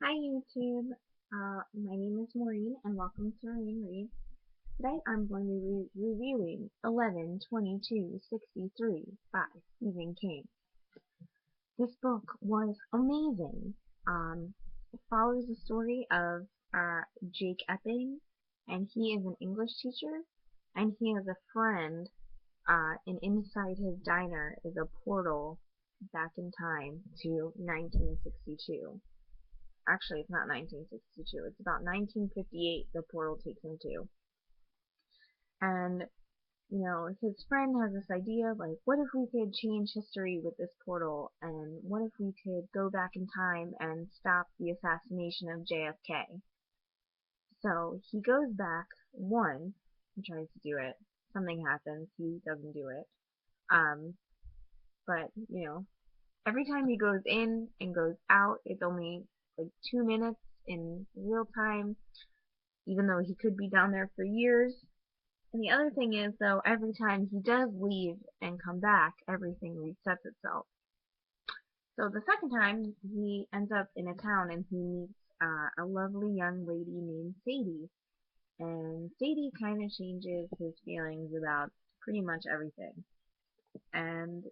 Hi YouTube, my name is Maureen and welcome to Maureen Reads. Today I'm going to be reviewing 11/22/63 by Stephen King. This book was amazing. It follows the story of Jake Epping, and he is an English teacher, and he has a friend, and inside his diner is a portal back in time to 1962. Actually, it's not 1962. It's about 1958 the portal takes him to. And, his friend has this idea, like, what if we could change history with this portal? And what if we could go back in time and stop the assassination of JFK? So he goes back, one, and tries to do it. Something happens. He doesn't do it. Um, but, every time he goes in and goes out, it's only like 2 minutes in real time, even though he could be down there for years. And the other thing is, though, every time he does leave and come back, everything resets itself. So the second time, he ends up in a town and he meets a lovely young lady named Sadie. And Sadie kind of changes his feelings about pretty much everything. And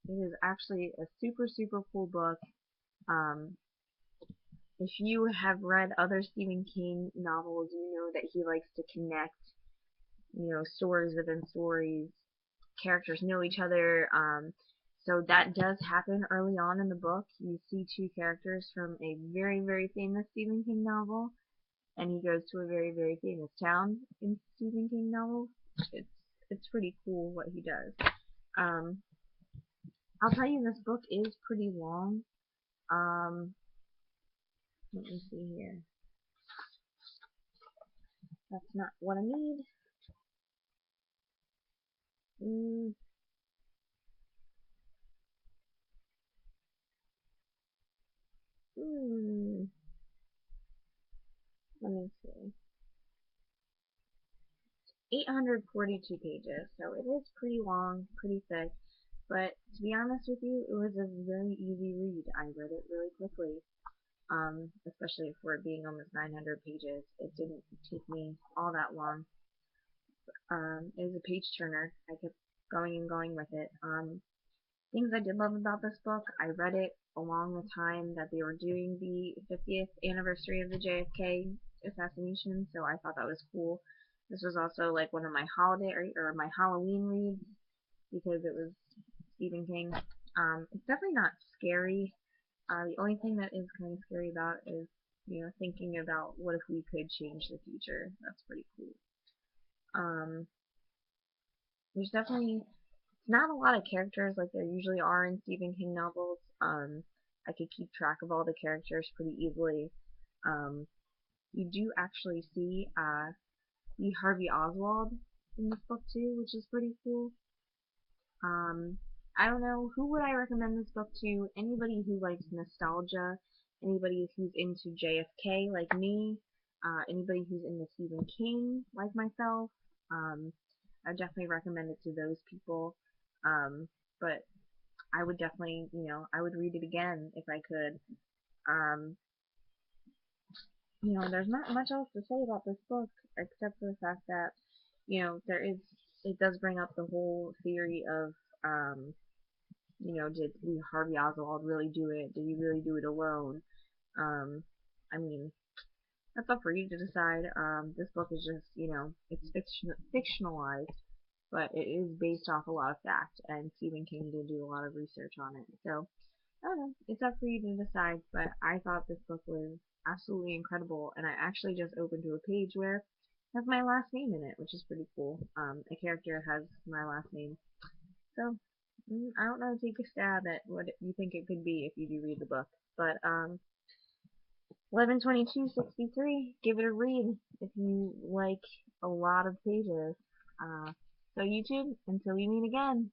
it is actually a super, super cool book. Um, if you have read other Stephen King novels, you know that he likes to connect, stories within stories. Characters know each other. So that does happen early on in the book. You see two characters from a very, very famous Stephen King novel, and he goes to a very, very famous town in Stephen King novels. It's it's pretty cool what he does. Um, I'll tell you, this book is pretty long. Um, Let me see here. That's not what I need. Mm, mm, Let me see. 842 pages, so it is pretty long, pretty thick. But to be honest with you, it was a very easy read. I read it really quickly, especially for it being almost 900 pages. It didn't take me all that long. It was a page turner. I kept going and going with it. Things I did love about this book, I read it along the time that they were doing the 50th anniversary of the JFK assassination, so I thought that was cool. This was also like one of my holiday or my Halloween reads because it was Stephen King. It's definitely not scary. The only thing that is kind of scary about is, thinking about what if we could change the future. That's pretty cool. Um, there's definitely not a lot of characters like there usually are in Stephen King novels. I could keep track of all the characters pretty easily. Um, you do actually see Harvey Oswald in this book too, which is pretty cool. Um, I don't know, who would I recommend this book to? Anybody who likes nostalgia, anybody who's into JFK like me, anybody who's into Stephen King like myself. Um, I definitely recommend it to those people. But I would definitely, I would read it again if I could. Um, there's not much else to say about this book except for the fact that, it does bring up the whole theory of, did Harvey Oswald really do it? Did he really do it alone? Um, I mean, that's up for you to decide. This book is just, it's fictionalized, but it is based off a lot of fact, and Stephen King did do a lot of research on it. So, I don't know, it's up for you to decide, but I thought this book was absolutely incredible, and I actually just opened to a page where it has my last name in it, which is pretty cool. A character has my last name. So, I don't know, take a stab at what you think it could be if you do read the book. But 11/22/63, give it a read if you like a lot of pages. So YouTube, until we meet again.